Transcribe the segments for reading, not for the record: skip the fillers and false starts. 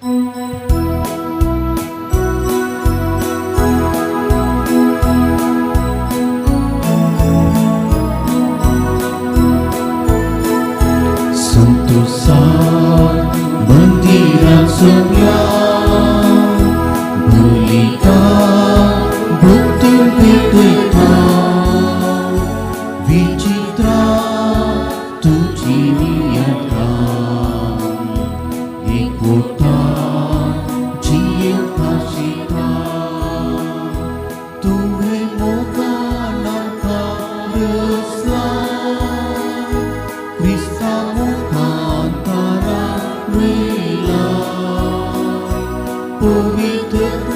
Sentosa bendera sebelah, belita bukti berdeka, vicitra tuji niatan, ikutan jiwa kasita, Tuhan moga nangka resah, Krista moga antara wilayah, penghidup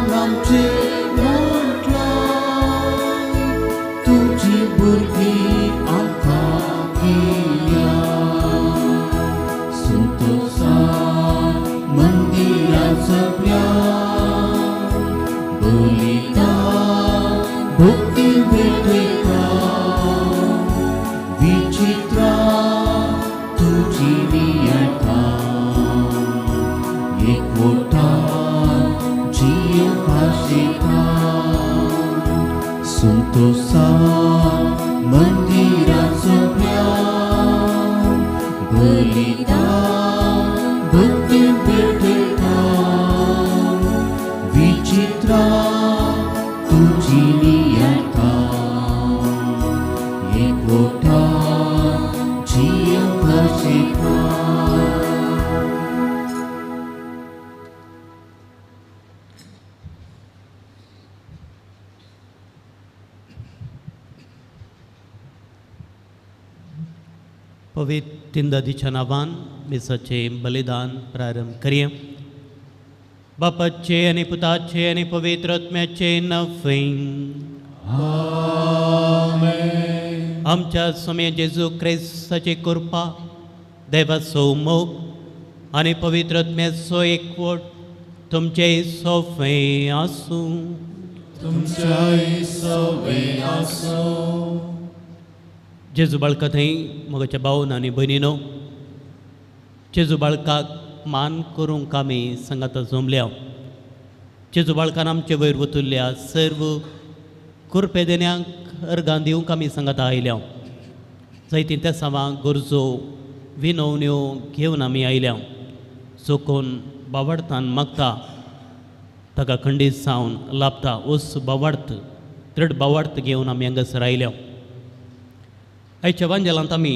nam cemotlai, tuji bergi angkakia, Sentosa mendira sebelah, belita bukti merdeka, vicitra tuji niatan, ikutan jiwa kasihkan, Sentosa mendira sebelah, belita bukti merdeka, vicitra tuji niatan, ikutan jiwa kasihkan. पवित्र नदीच्या नावान मिसाचे बलिदान प्रारंभ करूया. बापाचे आणि पुताचे आणि पवित्र आत्म्याचे नवे. आमेन. आमच्या स्वामी जेजू ख्रिस्ताची कृपा, देवाचो मोग आणि पवित्र आत्म्याचो एकवट तुमचे सोफे आसूं. तुमच्याही सवे आसो. जेजू बाळका थंय मोगाच्या भावन आनी भयणीनो, जेजू बाळकाक मान करूंक आमी संगात जमल्या. जेजू बाळकान आमचे वयर वतुल्ल्या सर्व कुरपे देण्यांक अर्गां दिवंक आमी संगात आयल्या. जायतीं त्या सावां गरजो विनवण्यो घेवन आमी आयल्या. जो कोण बावडतान मागता ताका खंडीत सावन लाभता. ओस बावडत दृढ बावडत घेवन आमी हांगासर आयल्या. आयच्या वांजेलांत आमी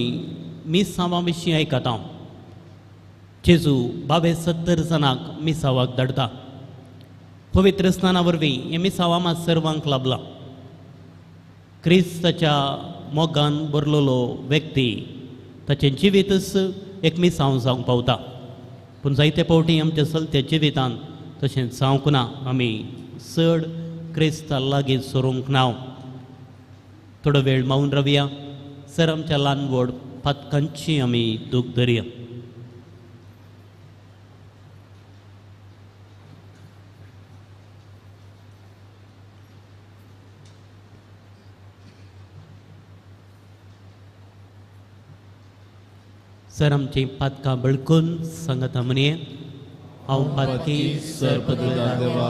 मिसांवां विशीं आयकता. जेजू 70 जाणांक मिसावाक धाडटा. पवित्र स्नाना वरवीं हें मिसांव आमां सर्वांक लाभलां. क्रिस्ताच्या मोगान बरलोलो व्यक्ती ताचें जिवीतच एक मिसांव जावंक पावता. पूण जायते फावटी आमच्या चलत्या जिवितांत तशें जावंक ना. आमी चड क्रिस्ता लागीं सरूंक ना. थोडो वेळ मावून रावया. सर आमच्या ल्हान व्हड पातकांची आमी दूख धरया. सर आमची पातकां बळकून सांगता म्हणये. हांव पातकी सर पदवीदार देवा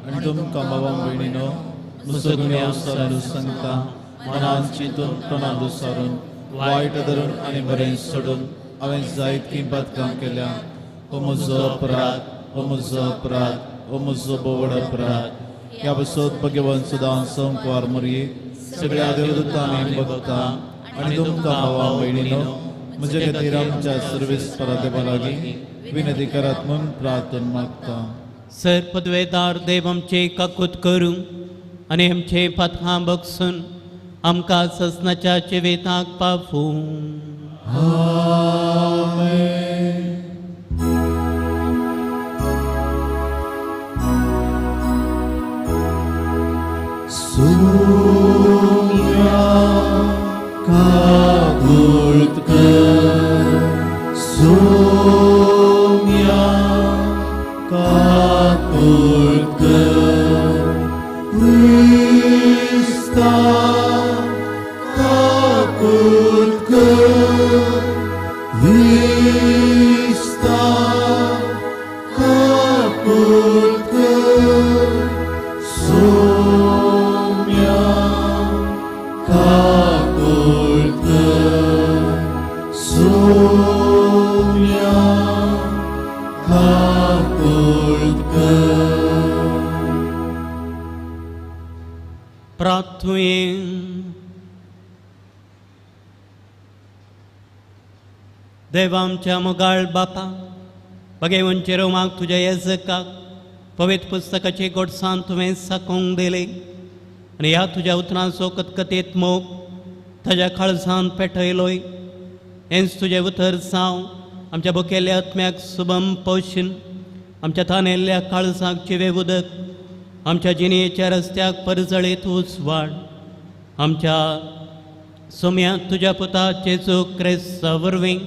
आनी तुमकां बाबा भयणीनो म्हजो गुन्यांव विसरून सांगता. मनान चिंतून तोंडान विसरून वायट धरून आनी बरें सोडून हांवें जायतीं पातकां केल्या. हो म्हजो अपराध, हो म्हजो अपराध, हो म्हजो बोवड अपराध. ह्या बसोत भगवान सुदां संकवार मरये सगळ्या देवदूतां आनी भक्तां आनी तुमकां बाबा भयणीनो म्हजे खातीर आमच्या सर्वीस देवा लागीं विनंती करात म्हूण प्रार्थना मागता. सर पदवेदार देव आमचे काकूत करूं आनी आमचे पातकां बगसून आमकां ससनाच्या जिविताक पावूं. आमेन. Surya kabul कर, Surya kabul कर, Krista kabul कर, Krista kabul कर. उत्कर सोम्या काकुळकर सोम्या काकुळकर प्रार्थुये देवा आमच्या मोगाळ बापा बघेवंचे रोमाक तुझ्या येजकाक पवित्र पुस्तकाचे गोडसाण तुवें साकोंक दिले आनी ह्या तुज्या उतरांचो कतकतेत मोग ताज्या काळजान पेटयलोय हेंच तुजें उतर जावं आमच्या भुकेल्या आत्म्याक सुबम पोशीन आमच्या तानेल्ल्या काळजाक जिवे उदक आमच्या जिणेच्या रस्त्याक परजळीत उसवाड आमच्या सोम्याक तुज्या पुता जेजू क्रिस्ता वरवीं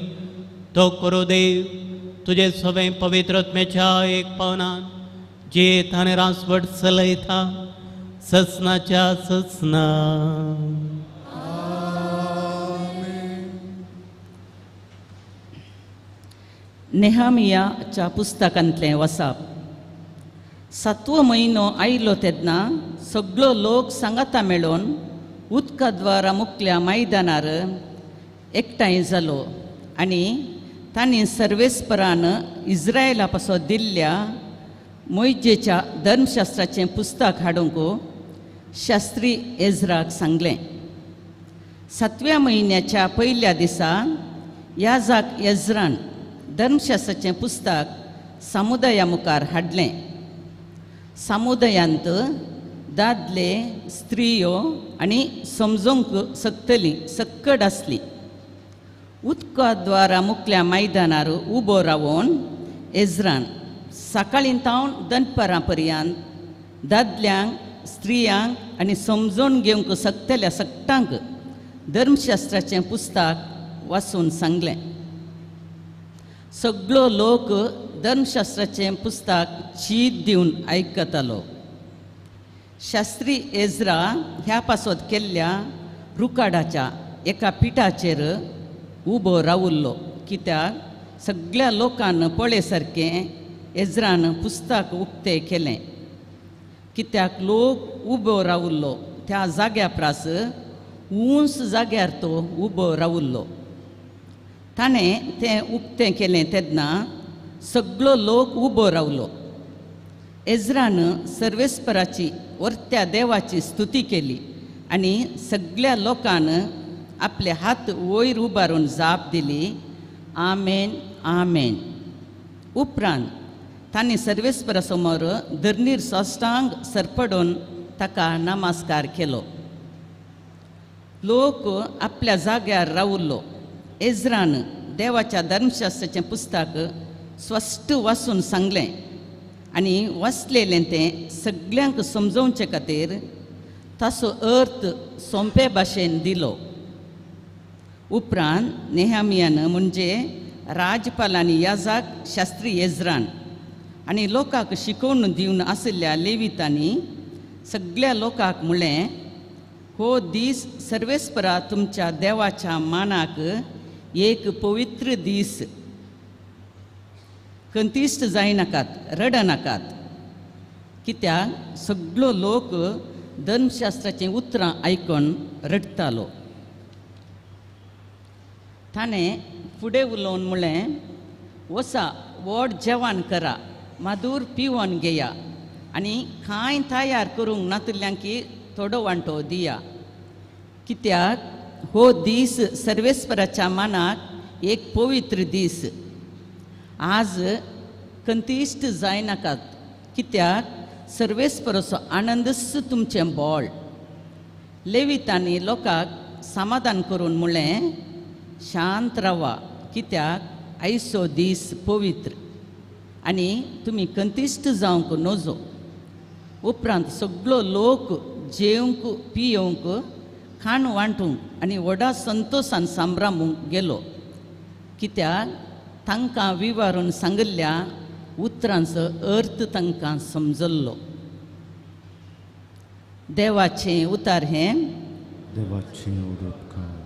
तो करो देव तुझे सगळे पवित्र आत्म्याच्या एक पावनान जेत आनी रासवट चलयता ससनाच्या ससना नेहमियाच्या पुस्तकांतलें वचप 7वो म्हयनो आयलो तेन्ना सगळो लोक सांगाता मेळून उदका द्वारा मुखल्या मैदानार एकठांय जालो आनी तांणी सर्वेस्परान इस्रायला पासो दिल्ल्या मोइजेच्या धर्मशास्त्राचें पुस्तक हाडूंक शास्त्री एजराक सांगलें 7व्या म्हयन्याच्या पयल्या दिसा याजाक एजरान धर्मशास्त्राचें पुस्तक समुदाया मुखार हाडलें समुदायांत दादले स्त्रियो आनी समजूंक सक्कड आसली उदका द्वारा मुखल्या मैदानार उबो रावून एजरान सकाळीं तावन दनपारां पर्यंत दादल्यांक स्त्रियांक आनी समजून घेवंक शकतल्या सक्तांक धर्मशास्त्राचें पुस्तक वाचून सांगलें सगळो लोक धर्मशास्त्राचें पुस्तक चीत दिवन आयकतालो शास्त्री एजरा ह्या पासत केल्ल्या रुकाडाच्या एका पिठाचेर उबो रावुल्लो कित्याक सगळ्या लोकांना पळे सारकें एजरान पुस्तक उक्तें केलें कित्याक लोक उबो रावुल्लो त्या जाग्या प्रास उंच जाग्यार तो उबो रावुल्लो ताणें तें उक्तें केलें तेन्ना सगळो लोक उबो रावलो एजरान सर्वेस्पराची वर्त्या देवाची स्तुती केली आनी सगळ्या लोकांन आपले हात वयर उबारून जाप दिली आमेन आमेन उपरांत तांणी सर्वेस्परा समोर धरणीर साश्टांग सरपडून ताका नमस्कार केलो लोक आपल्या जाग्यार रावुल्लो एजरान देवाच्या धर्मशास्त्राचें पुस्तक स्पश्ट वाचून सांगलें आनी वाचलेलें तें सगळ्यांक समजोवचे खातीर ताचो अर्थ सोंपे भाशेन दिलो उपरांत नेहमियान म्हणजे राजपालांनी याजाक शास्त्री एजरान आनी लोकांक शिकोवन दिवन आशिल्ल्या लेवितांनी सगळ्या लोकांक म्हळें हो दीस सर्वेस्परा तुमच्या देवाच्या मानाक एक पवित्र दीस कंतिश्ट जायनाकात रडनाकात कित्याक सगळो लोक धर्मशास्त्राचीं उतरां आयकून रडतालो ताणें फुडें उलोवन म्हळें वसा व्हड जेवण करा मादूर पिवोन घेया आनी कांय तयार करूंक नातल्यांक थोडो वांटो दिया कित्याक हो दीस सर्वेस्पराच्या मानाक एक पवित्र दीस आज कंतिश्ट जायनाकात कित्याक सर्वेस्पराचो आनंदस तुमचें बोळ लेवितांनी लोकांक समाधान करून म्हळें शांत रावा कित्याक आयचो दीस पवित्र आनी तुमी कंतिश्ट जावंक नजो उपरांत सगळो लोक जेवंक पियोवंक खाण वांटूंक आनी व्हडा संतोशान सांबाळूंक गेलो कित्याक तांकां विवारून सांगिल्ल्या उतरांचो अर्थ तांकां समजल्लो देवाचें उतार हें देवाचें उदोत्कार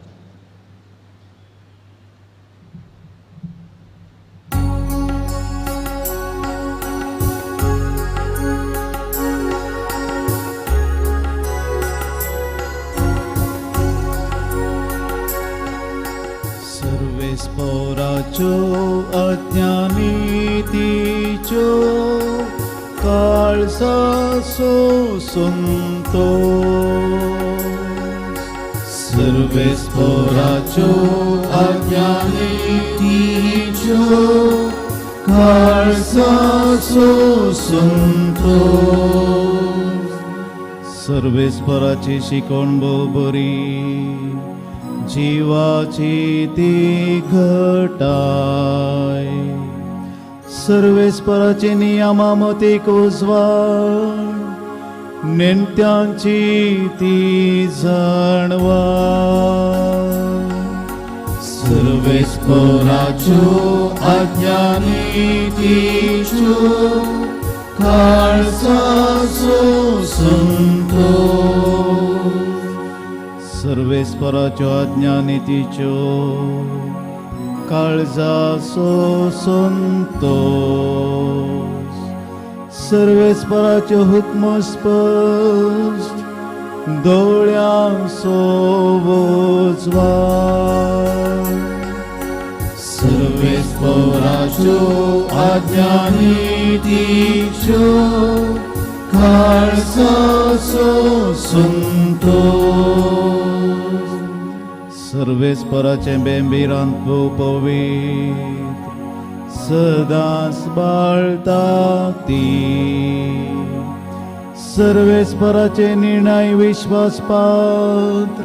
काळजाचो संतोष सर्वेस्पराच्यो आज्ञा नीतीच्यो काळजाचो संतोष सर्वेस्पराची शिकवण बरी जीवाची ती घटाय सर्वेस्पराचे नियमा मते कोसवाण नेमत्यांची ती जाणवा सर्वेस्पराच्यो आज्ञा नीतीच्यो काळजाचो संतोष सर्वेस्पराच्यो आज्ञा नीतीच्यो काळजाचो संतोष सर्वेस्पराच्यो हुक्म स्पश्ट दोळ्यांचो वोजवार सर्वेस्पराच्यो आज्ञा नीतीच्यो काळजाचो संतोष सर्वेस्पराचे बेंबीरांत पवित्र सदांच बाळता ती सर्वेस्पराचे निर्णय विश्वासपात्र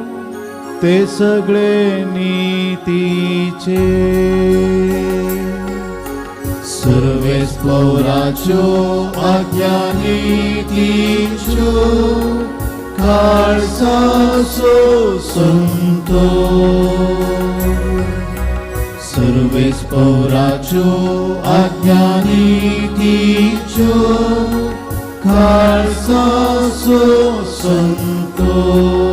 ते सगळे नीतीचे सर्वेस्पराच्यो आज्ञा नीतीच्यो काळजाचो संतोष सर्वेस्पराच्यो आज्ञा नीतीच्यो काळजाचो Santosh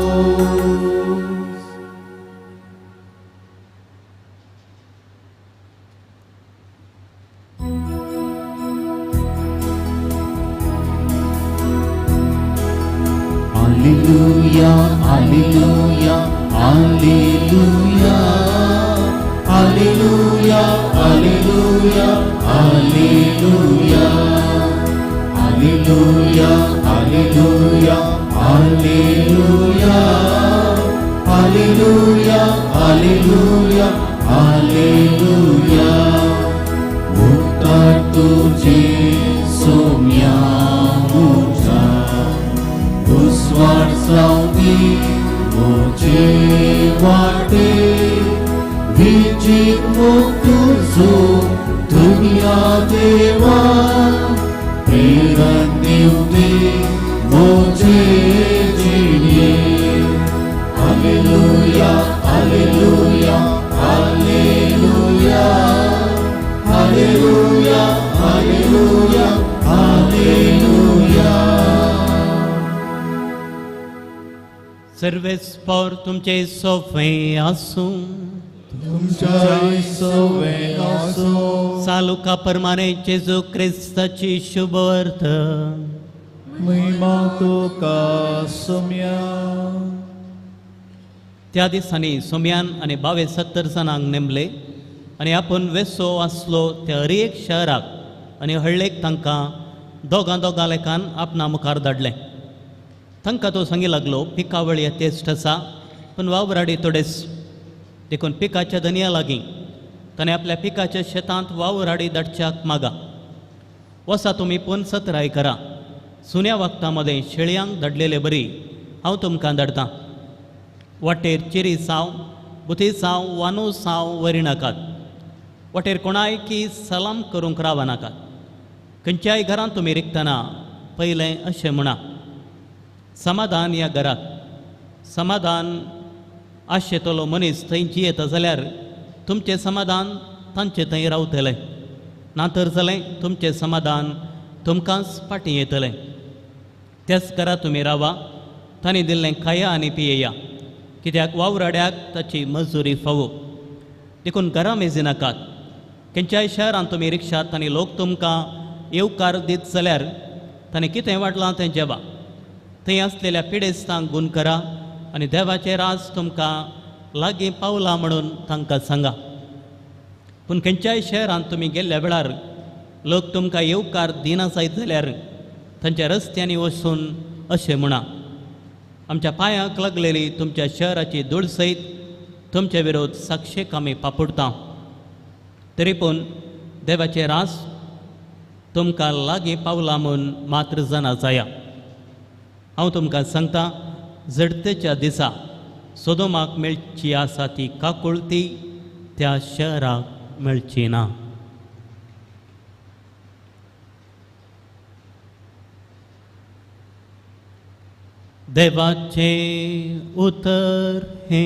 Alleluia, Alleluia, Alleluia, Alleluia, Alleluia, Alleluia, Alleluia, Alleluia, Alleluia, Alleluia, Alleluia. Mutar तुझे सोम्या मुझा उस्वार सावनी मोचे वाटे विजित मुक्तुझो दुनिया देवा प्रेरण दिवते मोचे जिणे hallelujah hallelujah hallelujah hallelujah hallelujah hallelujah. सर्वेस्पर तुमचे सोफे आसूं तुमच्या सवे आसो सालुका प्रमाणे जेजू ख्रिस्ताची शुभ अर्थ महिमा तुका सोम्या. त्या दिसांनी सोम्यान आनी 22-70 जाणांक नेमले आनी आपूण वेसो आसलो त्या हर एक शहराक आनी हळ्ळेक तांकां दोगां लेखान आपणा मुखार धाडलें. तांकां तो सांगी लागलो पिकावळ येतेश्ट आसा पूण वावराडी थोडेच देखून पिकाच्या धनया लागीं ताणें आपल्या पिकाच्या शेतांत वावराडी धाडच्याक मागा. वसा तुमी पूण सतराय करा. सुन्या वखदां मदें शेळयांक धाडलेले बरी हांव तुमकां धाडटां. वाटेर चिरी साव बुथी साव वानू साव वरी नाकात. वाटेर कोणाय की सलाम करूंक रावा नाकात. खंयच्याय घरांत तुमी रिकतना पयलें अशें म्हणा समाधान ह्या घराक. समाधान आशेतलो मनीस थंय जियेता जाल्यार तुमचें समाधान तांचे थंय रावतलें. नातर जालें तुमचें समाधान तुमकांच फाटीं येतलें. त्याच घरा तुमी रावा. तांणी दिल्लें खाया आनी पियेया कित्याक वावराड्याक ताची मजुरी फावो. देखून घरां मेजी नाकात. खंयच्याय शहरांत तुमी रिक्षात आनी लोक तुमकां येवकार दीत जाल्यार ताणें कितें वाडलां तें जेवा. थंय आसलेल्या पिडेस्तांक गूण करा आनी देवाचें राज तुमकां लागीं पावलां म्हणून तांकां सांगा. पूण खंयच्याय शहरांत तुमी गेल्ल्या वेळार लोक तुमकां येवकार दिना जायत जाल्यार तांच्या रस्त्यांनी वचून अशें म्हणा, आमच्या पांयाक लागलेली तुमच्या शहराची धूळ सयत तुमचे विरोध साक्षेक आमी पापुडता. तरी पूण देवाचे रास तुमकां लागीं पावला म्हूण मात्र जाणा जाया. हांव तुमकां सांगता, जडतेच्या दिसा सोदोमाक मेळची आसा ती काकुळती त्या शहराक मेळची ना. देवाचे उतर हे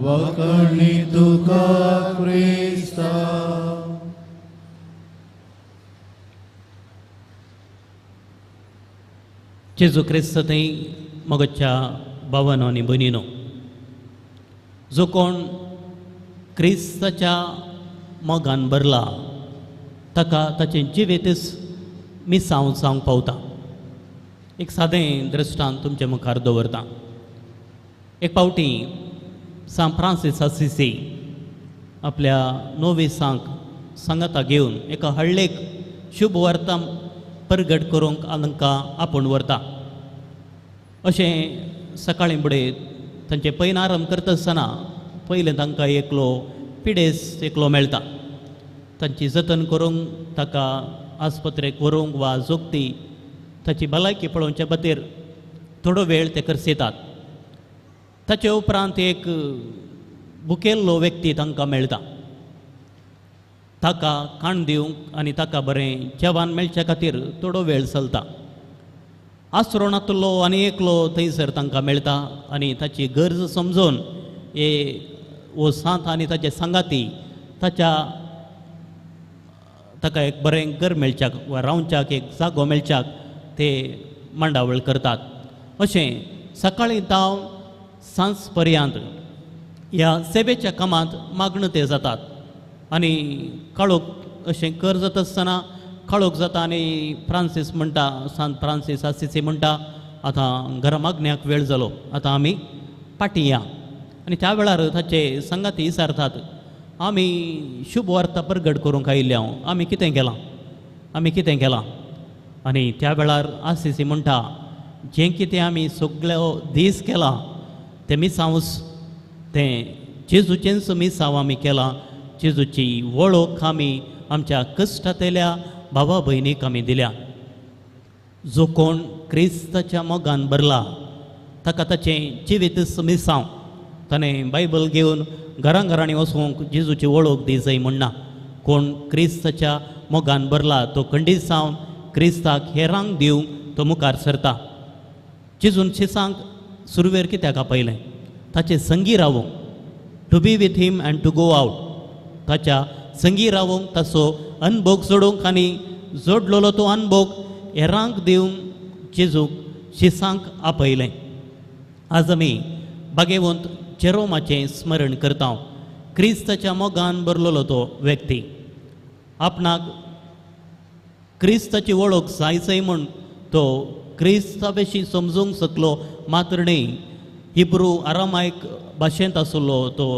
वखणी तुका क्रिस्ता. जेजू क्रिस्त थंय मोगच्या भावानो आनी भयणीनो, जो कोण क्रिस्ताच्या मोगान भरला ताका ताचें जिवीतच मिसांव जावंक पावता. एक सादें दृश्टांत तुमचे मुखार दवरता. एक फावटी सान फ्रांसीस असिसी आपल्या नोविसांक सांगाता घेवन एका हळ्ळेक शुभ वार्ता परगट करूंक तांकां आपूण व्हरता. अशें सकाळीं फुडें तांचे पैन आराम करता आसतना पयलें तांकां एकलो पिडेस एकलो मेळटा. तांची जतन करूंक ताका आस्पत्रेक व्हरूंक वा जोगती ताची भलायकी पळोवचे खातीर थोडो वेळ ते करसेतात. ताचे उपरांत एक भुकेल्लो व्यक्ती तांकां मेळटा. ताका खाण दिवंक आनी ताका बरें जेवण मेळचे खातीर थोडो वेळ चलता. आसरोणांतलो आनी एकलो थंयसर तांकां मेळटा आनी ताची गरज समजून वो सांत आनी ताचे सांगाती ताका एक बरें घर मेळच्याक वा रावच्याक एक जागो मेळच्याक ते मांडावळ करतात. अशें सकाळीं तावन सांज पर्यंत ह्या सेवेच्या कामांत मागण ते जातात. आनी काळोख अशें कर जाता आसतना काळोख जाता आनी फ्रांसीस म्हणटा, सांत फ्रांसीस असिसी म्हणटा, आतां घरा मागण्याक वेळ जालो, आतां आमी पाटी या. आनी त्या वेळार ताचे संगाती विचारतात, आमी शुभ वार्ता परगट करूंक आयिल्ले हांव, आमी कितें केलां. आनी त्या वेळार असिसी म्हणटा, जें कितें आमी सगळो दीस केला तें मिसांवच, तें जेजूचेंच मिसांव आमी केलां. जेजूची वळख आमी आमच्या कश्टांतल्या भावा भयणीक आमी दिल्या. जो कोण क्रिस्ताच्या मोगान भरला ताका ताचें जिवीतच मिसांव. ताणें बायबल घेवन घरांनी वचूंक जेजूची वळख दी जाय म्हणना. कोण क्रिस्ताच्या मोगान भरला तो खंडीत जावन क्रिस्ताक हेरांक दिवंक तो मुखार सरता. जेजून शिसांक सुरवेर कित्याक आपयलें? ताचे संगी रावूंक, to be with him and to go out. ताच्या संगी रावूंक, ताचो अनभोग सोडूंक आनी जोडलेलो तो अनभोग हेरांक दिवंक जेजूक शिसांक आपयलें. आज आमी भाग्यवंत जेरोमाचें स्मरण करता. क्रिस्ताच्या मोगान भरलेलो तो व्यक्ती. आपणाक क्रिस्ताची वळख जायचय म्हूण तो क्रिस्ता विशीं समजूंक शकलो, मात्र न्ही हिब्रू आरामायक भाशेंत आशिल्लो तो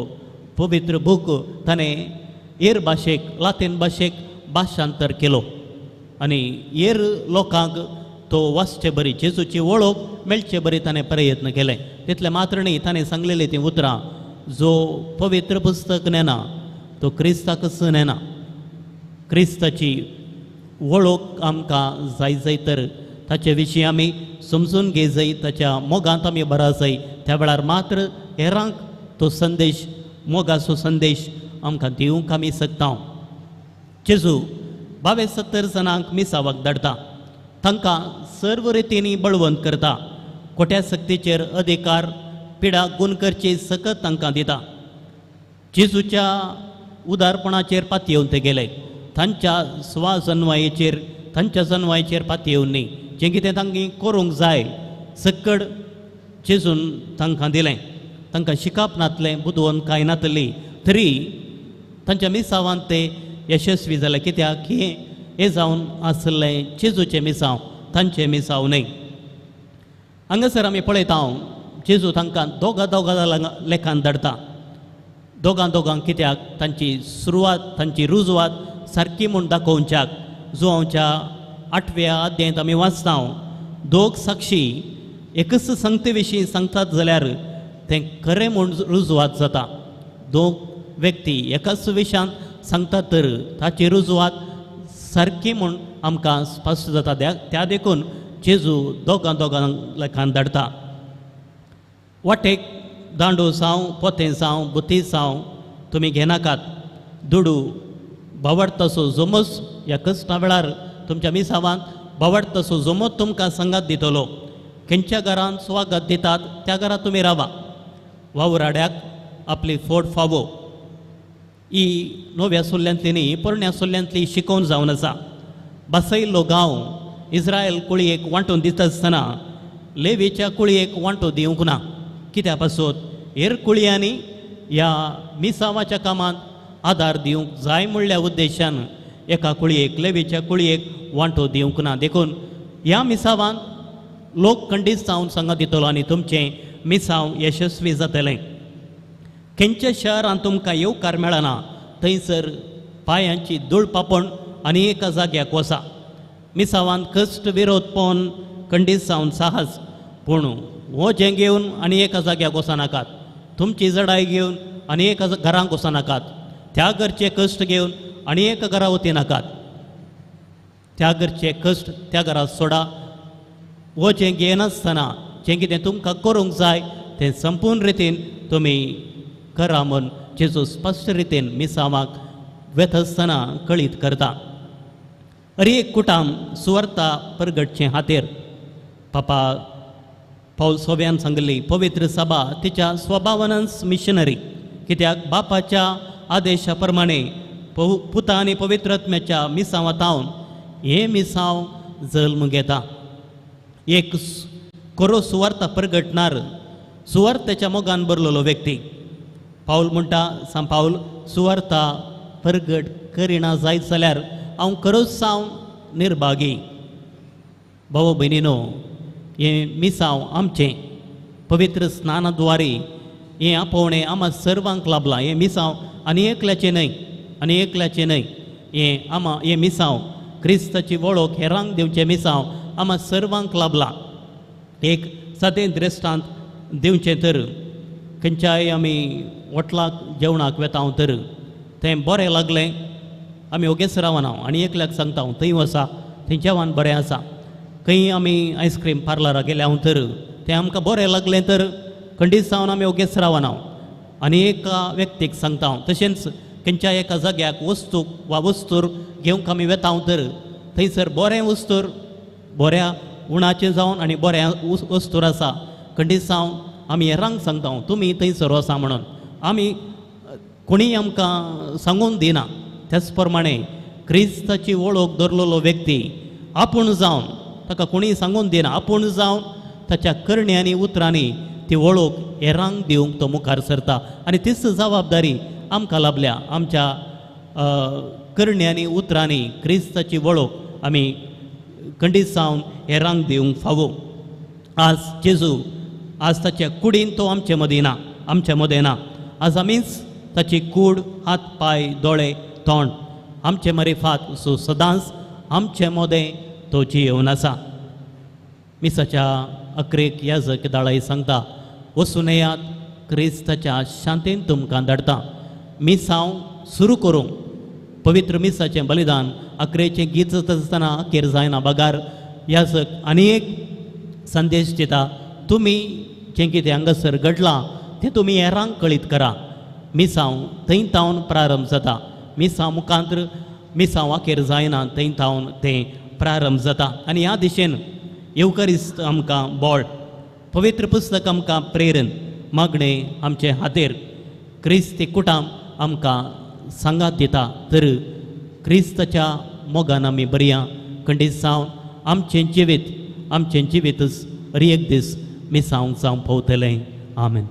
पवित्र बूक ताणें हेर भाशेक, लातीन भाशेक भाशांतर केलो आनी हेर लोकांक तो वाचचे बरी, जेजूची वळख मेळचे बरी ताणें प्रयत्न केले. तितले मात्र न्ही, ताणें सांगलेली ती उतरां, जो पवित्र पुस्तक नेना तो क्रिस्ताकच नेना. क्रिस्ताची वळख आमकां जाय तर ताचे विशीं आमी समजून घे जाय, ताच्या मोगांत आमी भरा जाय. त्या वेळार मात्र हेरांक तो संदेश, मोगाचो संदेश आमकां दिवंक आमी शकता. जेजू 72 जाणांक मिसावाक धाडटा. तांकां सर्व रितींनी बळवंत करता. खोट्या सक्तीचेर अधिकार, पिडा गुण करची सकत तांकां दिता. जेजूच्या उदारपणाचेर पातयेवन ते गेले. तांच्या स्वाजन्वायेचेर, तांच्या जन्वायेचेर पातयेवन न्ही, जें कितें तांणी करूंक जाय सकड जेजून तांकां दिलें. तांकां शिकप नातलें, बुदवण कांय नातली, तरी तांच्या मिसावांत ते यशस्वी जाले. कित्याक की हे जावन आसलें जेजूचें मिसांव, तांचें मिसांव न्ही. हांगासर आमी पळयता जेजू तांकां दोगां लेखान धाडटा. दोगांक कित्याक? तांची सुरवात, तांची रुजवात सारकी म्हूण दाखोवच्याक, जो हांवच्या 8व्या अध्यायांत आमी वाचता दोग साक्षी एकच संगते विशीं सांगतात जाल्यार तें खरें म्हूण रुजवात जाता. दोग व्यक्ती एकाच विशयान सांगतात तर ताची रुजवात सारकी म्हूण आमकां स्पश्ट जाता. त्या देखून जेजू दोगां लेखान धाडटा. वाटेक दांडू जावं पोतें जावं बुती जावं तुमी घेनाकात. दुडू भावड तसो जोमोस ह्या कश्टा वेळार तुमच्या मिसावांत भावड तसो जोमोस तुमकां संगात दितलो. खंयच्या घरांत स्वागत दितात त्या घरांत तुमी रावा. वावराड्याक आपली फोड फावो ही नव्या सोल्ल्यांतली न्ही पोरण्या सोल्ल्यांतली शिकोवन जावन आसा. बसयल्लो गांव इस्रायल कुळयेक वांटून दिता आसतना लेवीच्या कुळयेक वांटो दिवंक ना. कित्या पासून हेर कुळयांनी ह्या मिसावाच्या कामांत आदार दिवंक जाय म्हणल्या उद्देशान एका कुळयेक लेवीच्या कुळयेक वांटो दिवंक ना. देखून ह्या मिसावांत लोक खंडीत जावन सांगात दितलो आनी तुमचें मिसाव यशस्वी जातलें. खंयच्या शहरांत तुमकां येवकार मेळना थंयसर पांयांची धूळ पापण आनी एका जाग्याक वसा. मिसावांत कश्ट विरोध पळोवन खंडीत जावन साहस पूण हो जें घेवन आनी एका जाग्याक वचनाकात. तुमची जडाय घेवन आनी एका घरांक वचनाकात. त्या घरचे कश्ट घेवन आनी एका घरा वती नाकात. त्या घरचे कश्ट त्या घरांत सोडा. हो जें घेनासतना जें कितें तुमकां करूंक जाय तें संपूर्ण रितीन तुमी करा म्हूण जेजू स्पश्ट रितीन मिसावांक वेतसतना कळीत करता. अरी एक कुटाम सुवार्ता परगटचे हातेर पापा पौल सोब्यान सांगली पवित्र सभा तिच्या स्वभावानच मिशनरी. कित्याक बापाच्या आदेशा प्रमाणे पुता आनी पवित्रत्म्याच्या मिसावांतावन हे मिसाव जल्म घेता. एक कोरो सुवार्ता परगटणार सुवार्तेच्या मोगान भरलेलो व्यक्ती. पाऊल म्हणटा पाऊल सुवार्ता परगट करिना जायत जाल्यार हांव खरोच सावन निर्भागी. भाव भयणीनो हें मिसाव आमचें पवित्र स्नानाद्वारे हें आपोवणें आम्हा सर्वांक लाभलां. हें मिसाव आनी एकल्याचें न्हय. हें मिसाव क्रिस्ताची वळख हेरांक दिवचें मिसाव आम्हा सर्वांक लाभलां. एक सादें दृश्टांत दिवचें तर खंयच्याय आमी वटलाक जेवणाक वेता तर तें बरें लागलें आमी ओगेच रावना आनी एकल्याक सांगता थंय वसा थंय जेवण बरें आसा. खंय आमी आयस्क्रीम पार्लराक गेले तर तें आमकां बरें लागलें तर खंडीत जावन आमी ओगेच रावना आनी एका व्यक्तीक सांगता. तशेंच खंयच्या एका जाग्याक वस्तूक वा वस्तूर घेवंक आमी वेता तर थंयसर बरें वस्तूर बऱ्या उणाचें जावन आनी बऱ्या वस्तूर आसा खंडीत जावन आमी हेरांक सांगता तुमी थंयसर वसा म्हणून. आमी कोणीय आमकां सांगून दिना. त्याच प्रमाणे क्रिस्ताची वळख धरलेलो व्यक्ती आपूण जावन ताका कोणीय सांगून दिना. आपूण जावन ताच्या करणी आनी उतरांनी ती वळख हेरांक दिवंक तो मुखार सरता आनी तीच जबाबदारी आमकां लाभल्या. आमच्या करणी आनी उतरांनी क्रिस्ताची वळख आमी खंडीत जावन हेरांक दिवंक फावो. आज जेजू आज ताच्या कुडीन तो आमचे मदें ना. आज आमीच ताची कूड हात पाय दोळे तोंड आमचे मरेफात सो सदांच आमचे मोदें तो जियेवन आसा. मिसाच्या अकरेक याजक दाळाई सांगता वचून येयात क्रिस्ताच्या शांतीन तुमकां धाडटा. मिसांव सुरू करूंक पवित्र मिसाचें बलिदान अकरेचें गीत जाता आसतना अखेर जायना बागार याजक आनी एक संदेश दिता. तुमी जें कितें हांगासर घडलां तें तुमी हेरांक कळीत करा. मिसांव थंय तावन प्रारंभ जाता. मिसांव मुखांत्र मिसांव अखेर जायना थंय तावन तें प्रारंभ जाता. आनी ह्या दिशेन येवकरिस्त आमकां बोळ पवित्र पुस्तक आमकां प्रेरण मागणें आमचे हातेर क्रिस्ती कुटाम आमकां सांगात दिता तर क्रिस्ताच्या मोगान आमी बरया खंडीत जावन आमचें जिवीतच एक दीस मिसांव जावं पावतलें. आमेन.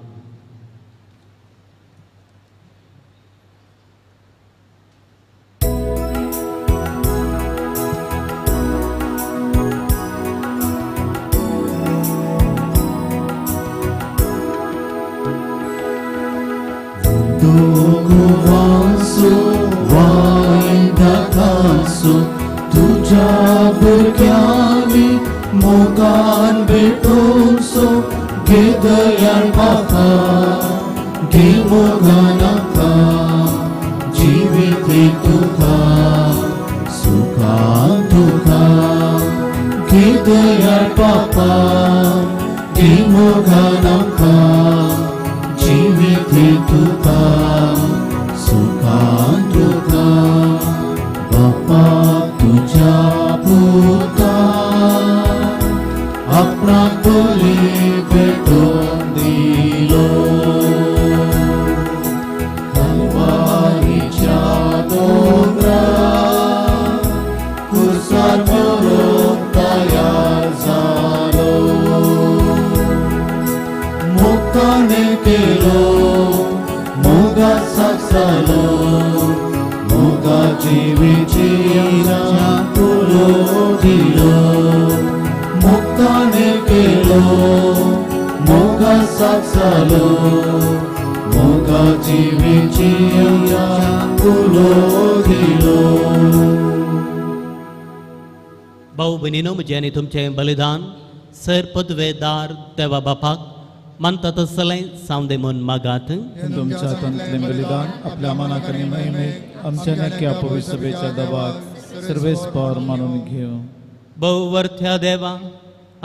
Vaso, vai da caso, tu já मोगान भेटून सो घे दयाळ बापा घे मोगान आमका जिवीत तुका सुखान तुका घे दयाळ बापा घे मोगान आमका जिवीत तुका सुखान तुका बापा तुझ्या पुता आपणा बली भेटून दिलो कल्वारीच्या दोंगरार कुर्सार मरोक तयार जालो मोगाने केलो मोगा सागसालो मोगा जिवीची तुलो दिलो मोगाने केलो मोगा सागसालो मोगा जिवीची तुलो दिलो. भाऊ बहिणीनो, म्हजे आनी तुमचें बलिदान सर पदवेदार देवा बापाक मानता तसलें सावंदे मन मागात. तुमच्या हातांतलें बलिदान आपल्या मनाक आनी महिमेक आमच्या नक्या पवित्र सभेच्या दबाक सर्वेस्पर मानून घेव. बहुवर्थ्या देवा,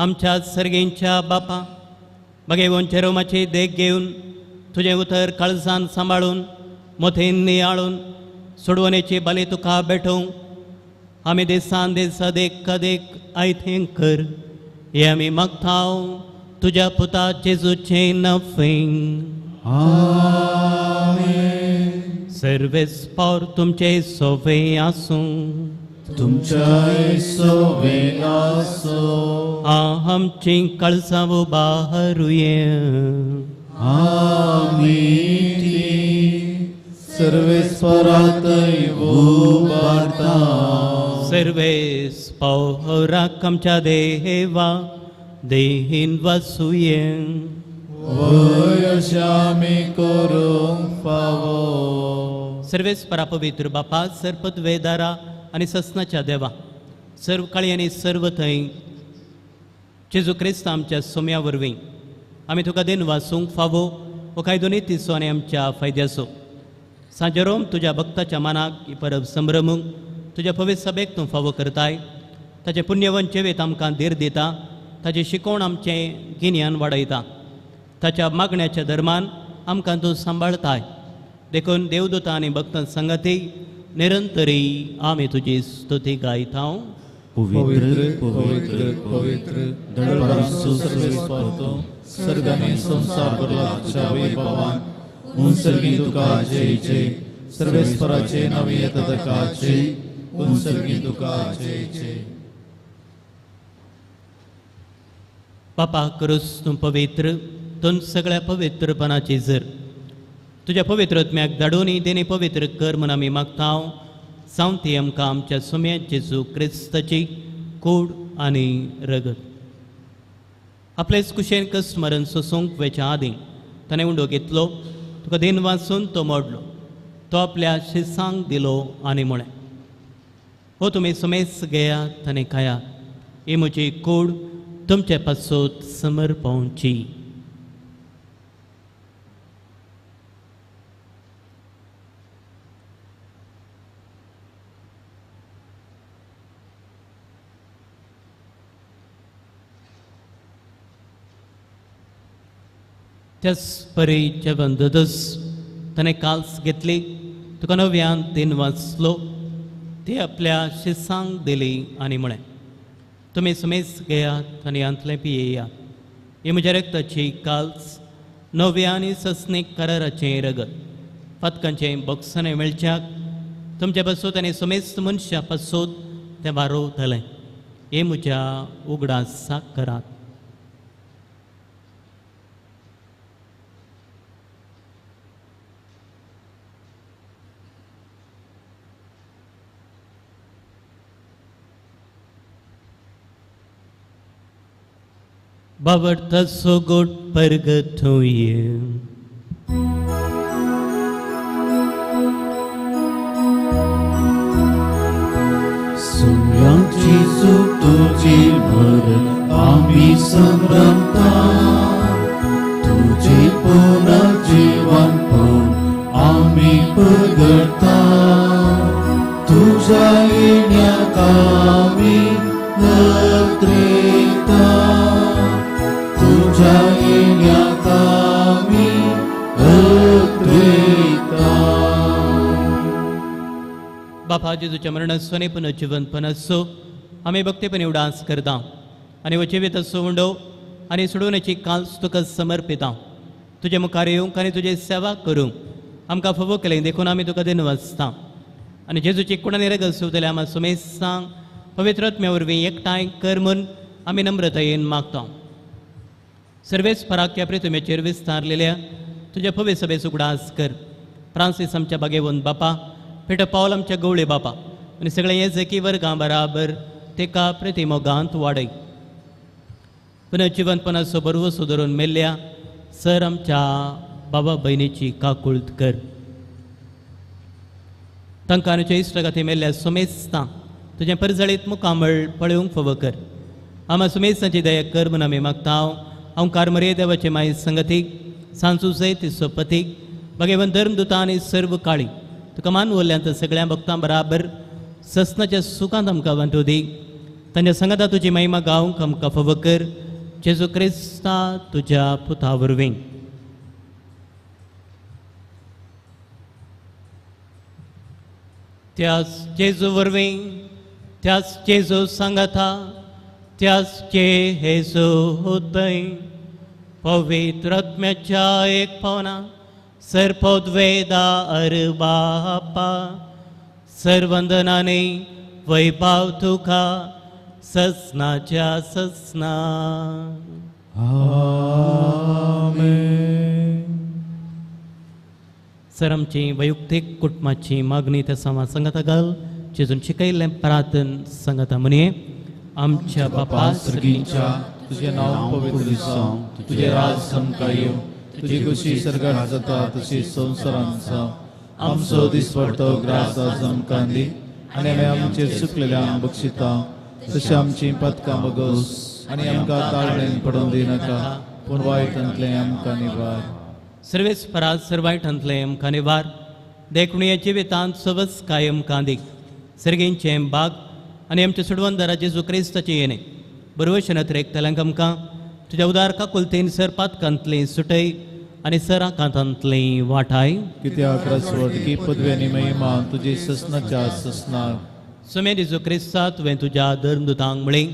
आमच्या सर्गेंच्या बापा, मगे वंचे रोमाची देख घेवन तुझे उतर कळसान सांबाळून मोथेन नियाळून सोडवणेची बली तुका भेटोवंक आमी दिसान दिस अदेक कदेक आयथें कर हे आमी मागताव तुझ्या पुता जेजूचे नफें. सर्वेस्पर तुमचे सोवे आसूं तुमच्या सोवे आसो आमची कळसा उबारुये. सर्वेस्परात उबारता सर्वेस्पराक आमच्या देवा देहीन वसूये. वयशामी करूंक फावो. सर्वेस्परा पवित्र बापा, सरपद वेदारा आनी ससनाच्या देवा, सर्व काळी आनी सर्व थंय जेजू क्रिस्त आमच्या सोम्या वरवीं आमी तुका दिन वासूंक फावो वो कांय दोनी तिसो आनी आमच्या फायद्याचो सांजेरोम तुज्या भक्ताच्या मनाक ही परब संभ्रमूंक तुज्या पवित्र सभेक तूं फावो करताय. ताचे पुण्यवन चेवेत आमकां धीर दिता, ताचे शिकोवण आमचें गिन्यान वाडयता, ताच्या मागण्याच्या धर्मान आमकां तूं सांबाळताय. देखून देवदूता आनी भक्तां संगती निरंतरी आमी तुजी स्तुती गायता. पवित्र पवित्र पवित्र दळपरासो सर्वेस्पर तो सर्गाने संसार भरलाच्या वैभवान उंसर्गी तुका जय जय. सर्वेस्पराचे नावे येता ताका जय. उंसर्गी तुका जय जय. बापा करूस तूं पवित्र, तूं सगळ्या पवित्रपणाची जर तुज्या पवित्रत्म्याक धाडूनी देणी पवित्र कर म्हूण आमी मागतांव. सावंती आमकां आमच्या सुम्या जेजू क्रिस्ताची कूड आनी रगत आपलेच कुशेन स्मरण सोसूंक वेच्या आदीं ताणें उंडो घेतलो, तुका दिन वाचून तो मोडलो, तो आपल्या शिसांक दिलो आनी म्हळें, हो तुमी सुमेस घेयात आनी खायात, ही म्हजी कूड तुमचे पासत समर्पवची. त्याच परी जेवण ददस ताणें काल्स घेतली, तुका नव्यान दिन वाचलो, ती आपल्या शिसांक दिली आनी म्हळें, तुमी सुमेस घेयात आनी अंतलें पियेयात, ही म्हज्या रक्ताची काल्स नव्या आनी सस्नीक कराराचें रगत. पथकांचें बॉक्सांनी मेळच्याक तुमचे पासत आनी सुमेस्त मनशा पासत तें वारोवतलें, हे म्हज्या उगडासाक करात. बावडता सोगोट परगत होइए. सुम्यांची चूक तुझी भर अत्रिता तुझ्या येण्यात आम्ही अत्रिता. बापा जेजूच्या मरणासोने पुनर्जीवन असो आम्ही भक्तीपणे उडास करता आणि वचिवीत असो उंडो आणि सोडवण्याची काल तुका समर्पिता. तुझे मुखार येवंक आनी तुझे सेवा करूंक आमकां फोव केलें देखून आमी तुका दिनवासता आनी जेजूची कुणानी रगत सुवतले आम्हा सुमेज सांग पवित्रत्म्या वरवीं एकठांय कर म्हूण आमी नम्रतायेन मागता. सर्वेच पराख्या प्रितुमेचेर विस्तारलेल्या तुझ्या पवित्र सभेचो उगडास कर. फ्रांसीस आमच्या बागेवंत बापा, पेटर पावल आमच्या गवळे बापा आनी सगळे येजकी वर्गां बराबर तेका प्रतिमोगांत वाडय. पुनर्जीवनपणाचो बरवो सुदारून मेल्ल्या सर आमच्या बाबा भयणीची काकुळट कर. तांकां आनी इश्टगाती मेल्ल्या सुमेस्तां तुजें परजळीत मुखामळ पळोवंक फोव कर. आम्हा सुमेस्तांची दया कर म्हूण आमी मागता. हांव कारमरे देवाचे माय संगतीक सांजू सयत सोपतीक भगवंत धर्मदुता आनी सर्व काळी तुका मान उरल्यांत सगळ्या भक्तां बराबर ससनाच्या सुखांत आमकां वांटो दी. तांच्या संगता तुजी महिमा गावंक आमकां फोव कर. जेजू क्रिस्ता तुज्या पुता वरवीं. त्याच जेजू वरवीं, त्याच जेजू सांगाता, त्याच जेजू उदय पवित्र आत्म्याच्या एक पावना सर्पोद्वेदा बापा सर्वंदनाने वैभव तुका ससनाच्या ससना. सर आमची वैयक्तीक कुटुंबाची मागणी त्या समा सांगाता घाल. जेजून शिकयल्लें प्रार्थन सांगाता म्हणे. आमच्या बापा सर्गीच्या तुझे नाव पवित्र जावं, तुझे राज समका येवं, तुझी खुशी सर्गात जाता तशी संवसारांत जावं. आमचो दिसपडटो ग्रास आज आमकां दी आनी आमी आमचेर चुकलेल्यांक बक्षिता. तशी आमची पथकां बगोस आनी आमकां ताळणेन पडोवन दिनाका, पूण वायटांतले आमकां निवार. सर्वेस परात सर्वायठांतले आमकां निवार. देखुणीये जिवितांत सवस कायम कांदीक सर्गींचे बाग आनी आमचे सुडवंदरा जेजू क्रिस्ताचे येणे बरोवशनात रेखतल्यांक आमकां तुज्या उदार काकुलतेन सर पातकांतली सुटय आनी सरा कांतांतली वाटाय. कित्याक रसवडकी पदव्यांनी महिमा तुजी ससनाच्या ससनार. सुमे जेजू क्रिस्ता तुवें तुज्या धर्मदुतांक म्हळें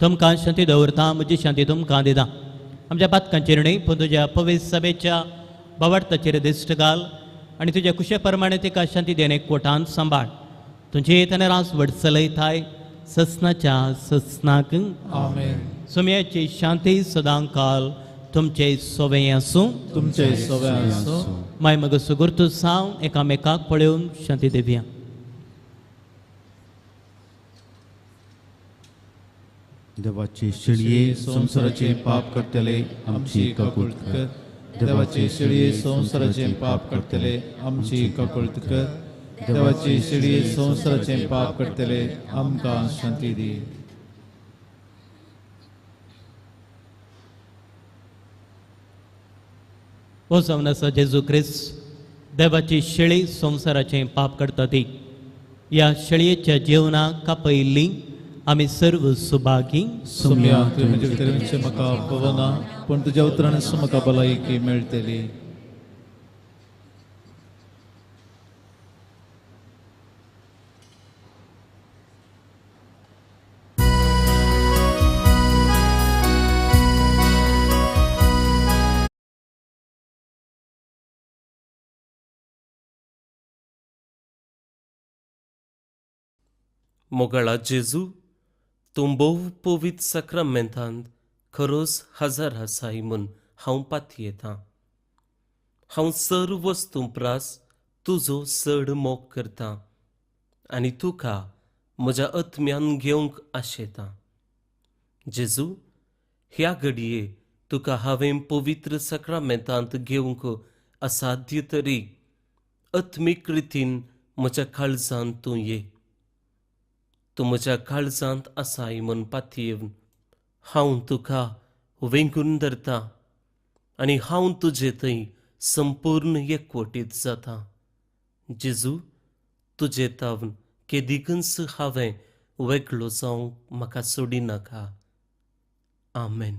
तुमकां शांती दवरता, म्हजी शांती तुमकां दिता. आमच्या पातकांचेर न्हय पूण तुज्या पवित्र सभेच्या बावडताचेर दिश्ट घाल आनी तुज्या कुशे प्रमाणे तिका शांती देन एकवटांत सांबाळ. तुजी तनेरास व्हड चलयताय ससनाच्या ससनाक. आमेन. सुमयाची शांती सदां काल तुमचे सोबे आसूं. तुमचे सवे आसूं. माय मग सुगुर्तू साव एकामेकाक पळोवन शांती दिवया. देवाचे शिळये संसाराचे पाप करतले आमची काकुळट कर. देवाचे शिळये संसाराचे पाप करतले आमची काकुळट कर. देवाचे शिळये संसाराचे पाप करतले आमकां शांती दी. हो जावन आसा जेजू क्रिस्त देवाची शेळी संवसाराचे पाप करता ती. या शेळयेच्या जेवणाक कापयल्ली आमी सर्व सुभागी. सुम्या तुवें म्हजे भितरचे म्हाका पवना, पूण तुज्या उतरांनी म्हाका भलायकी मेळटली. मोगळा जेजू तूं भोव पवित्र सक्रामेंतांत खरोच हजार आसाय म्हूण हांव पातयेतां. हांव सर्व वस्तू प्रास तुजो चड मोग करतां आनी तुका म्हज्या आत्म्यान घेवंक आशेतां. जेजू, ह्या घडये तुका हांवें पवित्र सक्रामेंतांत घेवंक असाध्य तरी आत्मीक रितीन म्हज्या काळजांत तूं ये. तूं म्हज्या काळजांत आसाय म्हूण पातयेवन हांव तुका वेंगून धरतां आनी हांव तुजे थंय संपूर्ण एकवटीत जाता. जेजू, तुजे तावन केदिकन्स हांवें वेगळो जावंक म्हाका सोडी नाका. आमेन.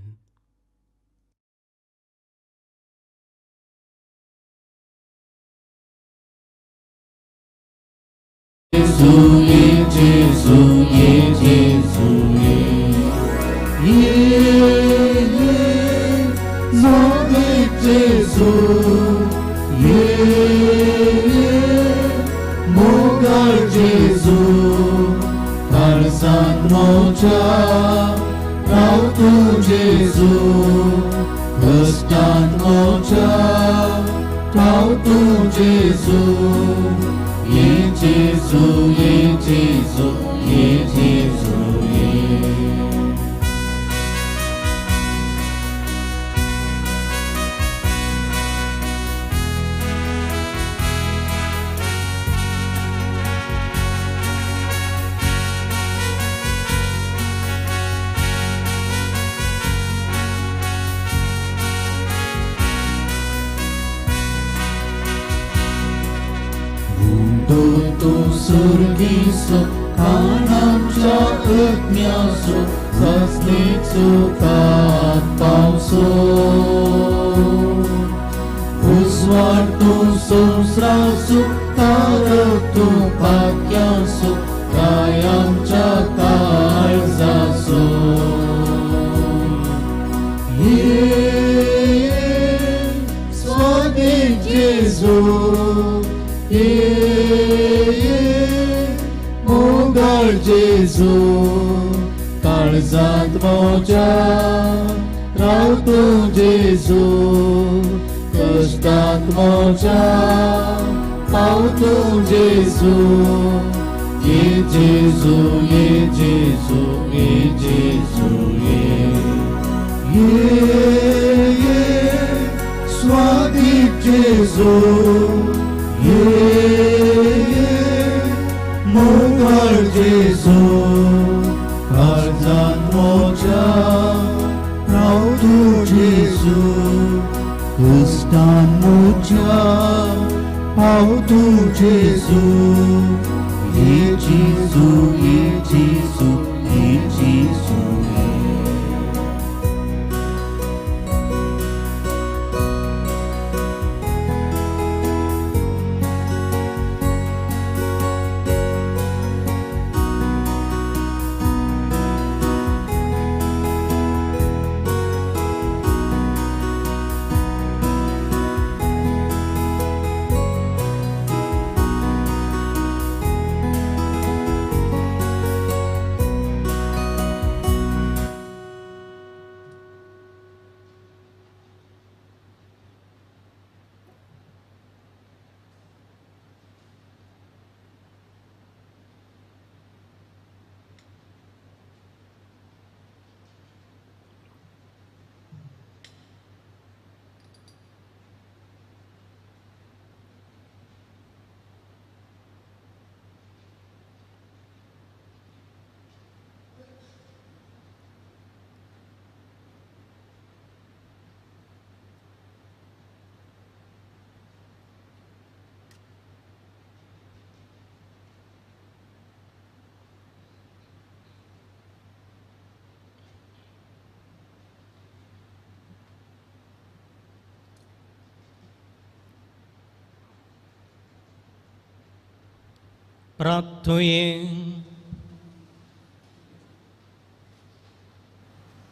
प्रार्थुये.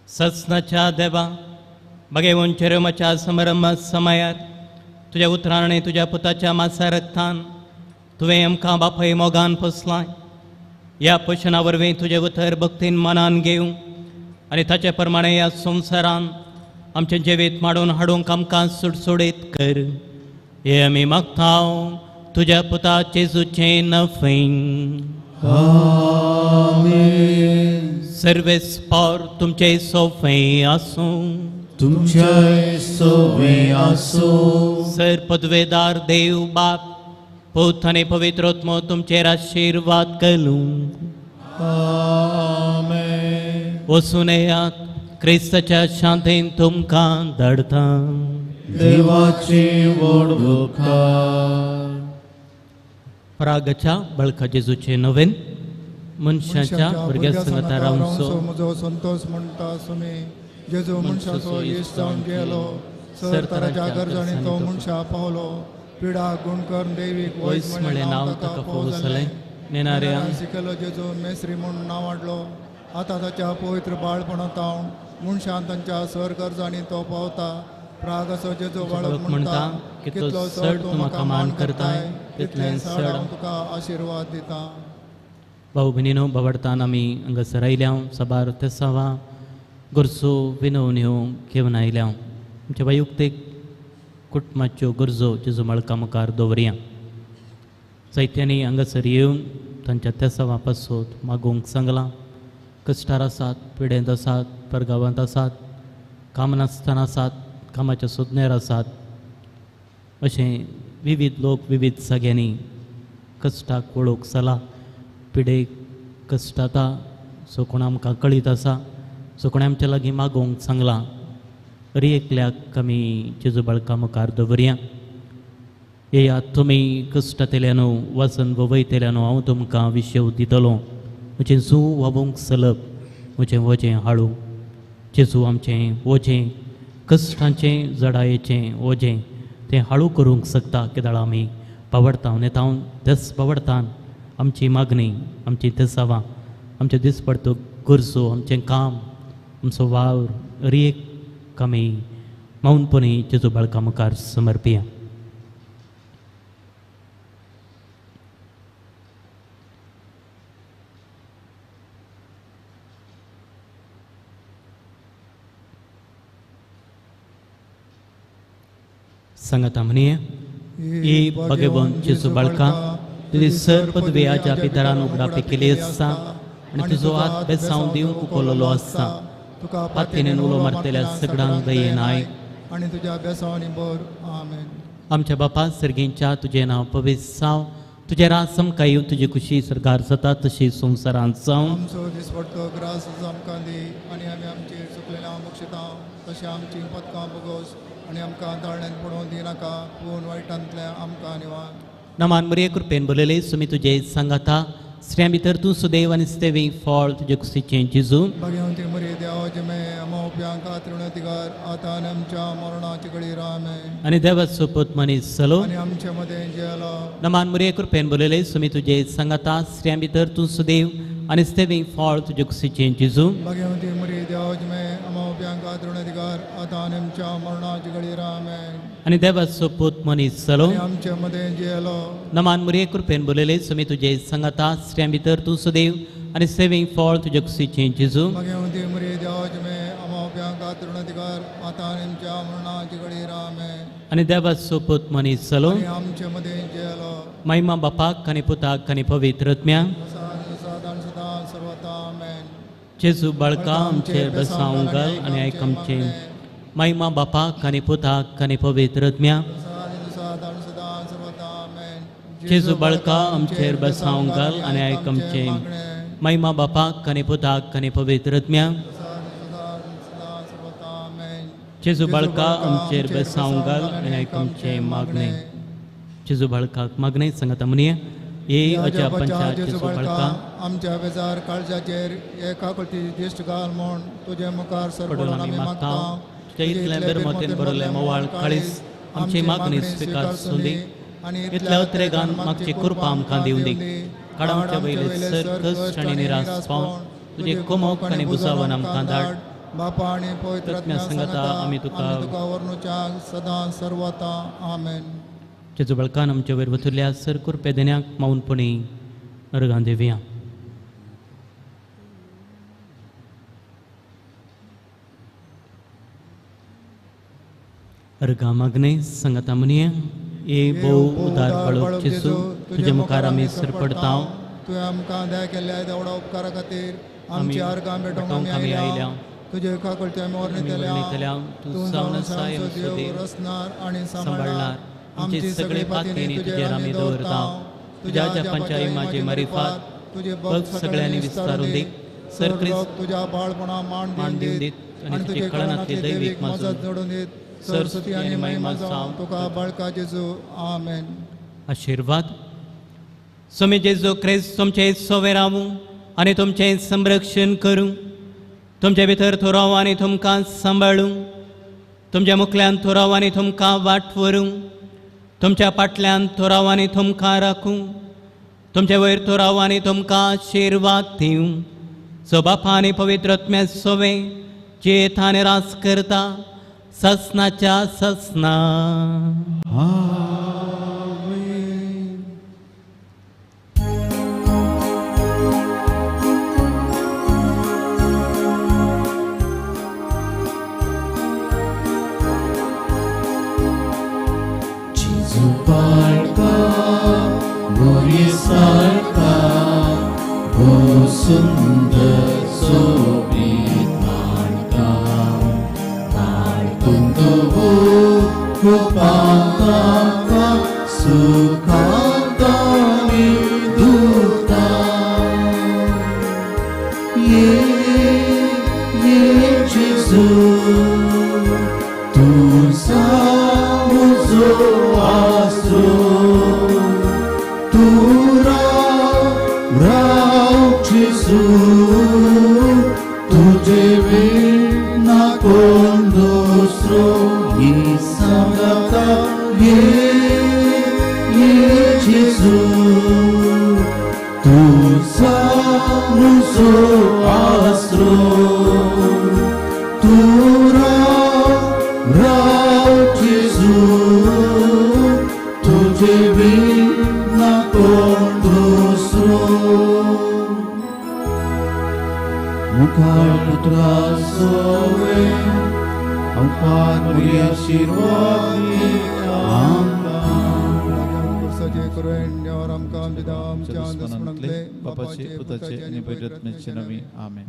ससनाच्या देवा बघेवून चरमाच्या समारंभा समयार तुझ्या उतराण आणि तुझ्या पुताच्या मासा रक्तान तुवें आमकां बापय मोगान पोसलाय. ह्या पोशना वरवीं तुजें उतर भक्तीन मनान घेवं आनी ताचे प्रमाणे ह्या संवसारान आमचें जिवीत माडून हाडूंक आमकां सुटसुडीत कर. हे आमी मागतांव तुझ्या पुता जेजूचें नफेन. सर्वेस्पर तुमचे सोफे आसूं. तुमचे सोवे आसो. सर पदवेदार देव बाप पूत आनी पवित्र आत्मो तुमचेर आशीर्वाद घालूं. आमेन. वचून येयात क्रिस्ताच्या शांतीन तुमकां धाडटा. देवाची वडणूकार. प्रागच्या बळका जेजूचे नवेन मनशाच्या भुरग्या संगता रावचो म्हजो संतोष म्हणटा सुमी जेजू मनशाचो येस जावन गेलो सर ताच्या गरजांनी तो मनशा पावलो पिडा गुणकर दैवीक वयस म्हळें नांव ताका फोव जालें नेणाऱ्या शिकलो जेजू मेसरी म्हूण नांव वाडलो आतां ताच्या पवित्र बाळपणांतावन मनशान तांच्या सर गरजांनी तो पावता प्राग असो जेजू बाळक म्हणटा कितलो चड तूं म्हाका मान करताय तितलें चड हांव तुका आशिर्वाद दिता भाऊ भयणीनो बाबडतान आमी हांगासर आयल्या सबार तेसावा गरजो विनवण्यो घेवन आयल्या आमच्या वैयक्तीक कुटुंबाच्यो गरजो जेजू माळका मुखार दवरया जायत्यांनी हांगासर येवन तांच्या तेसावा पासत मागूंक सांगलां कश्टार आसात पिडेंत आसात परगांवांत आसात काम नासतना आसात कामाच्या सोदण्यार आसात अशें विविध लोक विविध जाग्यांनी कश्टाक वळोवंक जाला पिडेक कश्ट जाता सो कोण आमकां कळीत आसा सो कोणें आमच्या लागीं मागोवंक सांगलां तरी एकल्याक आमी जेजू बाळका मुखार दवरया येयात तुमी कश्टांतल्यानो वाचन वयतल्यानो हांव तुमकां विशेव दितलो म्हजें जू वाबूंक चलप म्हजें वजें हाडूं जेजू आमचें वजें कश्टांचें जडायेचें वजें तें हाळू करूंक शकता कित्याक आमी पावडटावन येतावन तेच पावडटान आमची मागणी आमची तेसावां आमचे दिसपडतो गरजो आमचें काम आमचो वावर हर एक आमी मौनपणी जेजू बाळका मुखार समर्पया सांगात म्हणया ही भगवान जेजू बाळका तुजी सर पदवी आज्या पितरान उगडापी केली आसता आनी तुजो हात बेसांव दिवंक उखललो आसता तुका पातयेन उलो मारतल्या सगळ्यांक दयेन आय आनी तुज्या बेसांवांनी बर आमेन आमच्या बापा सर्गेंच्या तुजें नांव पवित्र जावं तुजें रास आमकां येवन तुजी खुशी सरकार जाता तशी संवसारांत जावं आमचो दिसपडटो ग्रास आमकां दी आनी आमी आमचेर चुकलेल्या बक्षिता तशें आमची पदकां बगोस आनी आमकां ताळण्यांत पडोवन दिनाका पूण वायटांतल्या आमकां निवान नमान मरे कृपेन बोलले सुमी तुजे सांगाता स्त्रियां भितर तूं सुदैव आनी स्तेवी फळ तुजे कुशीचें जिजू भगवंती मरी देवा जमे अमोप्यांक तृणतिगार आतां आनी आमच्या मरणाची घडी रामे आनी देवाचो पूत मनीस जालो आनी आमचे मदें जेलो नमान मरे कृपेन बोलले सुमी तुजे सांगाता स्त्रियां भितर तूं सुदैव आनी स्तेवी फळ तुजे कुशीचें जिजू भगवंती मरी देवा जमे अमोप्यांक तृणतिगार आतां आनी आमच्या मरणाची घडी रामे आनी देवाचो पूत मनीस जालो आनी आमचे मदें जेलो नमान मरे कृपेन बोलले सुमी तुजे सांगाता स्त्रियां भितर तूं सुदैव आनी स्तेवी फळ तुजे कुशीचें जिजू भगवंती मरी देवा जमे अमोप्यांक तृणतिगार आतां आनी आमच्या मरणाची घडी रामे आनी देवाचो पूत मनीस जालो आनी आमचे मदें जेलो महिमा बापाक आनी पुताक आनी पवित्र आत्म्या सदां सदां सर्वता आमेन जेजू बाळका आमचेर बसावंक घाल आनी आयक आमचें महिमा बापाक आनी पुताक आनी पवित्र आत्म्या सदां सदां सर्वता आमेन जेजू बाळका आमचेर बसावंक घाल आनी आयक आमचें महिमा बापाक आनी पुताक आनी पवित्र आत्म्या सर्वता आमेन जेजू बाळका आमचेर बसावंक घाल आनी आयक आमचें मागणें जेजू बाळकाक मागणें सांगाता म्हणया ये अजा पंचा जेजू बाळका आमच्या बेजार काळजाचेर एका कळटी दिश्ट घाल म्हूण तुजे मुखार पडून सरपडून आमी आमी मागता मागता तुज्या इतलें बेरमोतेन बरयलें मोवाळ काळीस आमची मागणी स्विकार सुदी इतल्या उतरेगान मागची कृपा आमकां दिवं दी काड आमच्या वयले सर कश्ट आनी निराश पावन तुजे कोमोक आनी बुसावन आमकां धाड बापा आनी पवित्र आत्म्या सांगाता आमी तुका वर्णुच्या सदां सर्वता आमेन जेजू बाळकान आमचे वयर वतुरल्या सर कृपे देण्याक मौनपणी अर्गां देवया अर्गां मागणे सांगाता म्हणया ए भोव उदार बाळक जेजू तुजे मुखार आमी सरपडता तुवें आमकां दया केल्ल्या देवडा उपकारा खातीर आमची आर्गां भेटोवंक आमी आमी आयल्या आयल्या तुजे काकळटे आमी वर्णितल्या तूं जावन आसा देव रचणार आनी सांबाळणार सांबाळणार आमची सगळी पातयेनी तुजेर आमी दवरता तुज्या जपांच्या इमाचे मारिफात तुजे बघ सगळ्यांनी विस्तारून दी सर क्रिस्त तुज्या बाळपणा मान दिवन दीत आनी तुजे कळनातली दैवीक मजत जोडून दीत सरस्वती आनी महिमा जावं तुका बाळका जेजू आमेन आशीर्वाद सोमे जेजू क्रिस्त तुमचे सोवे रावूं आनी तुमचें संरक्षण करूं. तुमचे भितर तो राव आनी तुमकां सांबाळूं. तुमच्या मुखल्यान तो राव आनी तुमकां वाट व्हरूं. तुमच्या फाटल्यान तो राव आनी तुमकां राखूं. तुमचे वयर तो राव आनी तुमकां आशिर्वाद दिवं. सो बापा आनी पवित्र आत्म्या सोवे जे थाने रास करता ससनाच्या ससना. जेजू बाळका बरी सारका हो सुंदर सोबीत माणका काढून तो कृपांता सुखांता दुखता ये जेजू तुझा मुझो आसरो तू राव जेजू तुझे विना कोण दुसरो ही सांगता ये जेजू तुझा मुझो आसरो तू राव जेजू तुझे विना कोण दुसरो मुखार पुत्रा सोवे अवपार बरी आशीर्वाद सजे करून आमकां आमच्या बापाचे पुताचे आणि पवित्र आत्म्याचे नावे आमेन.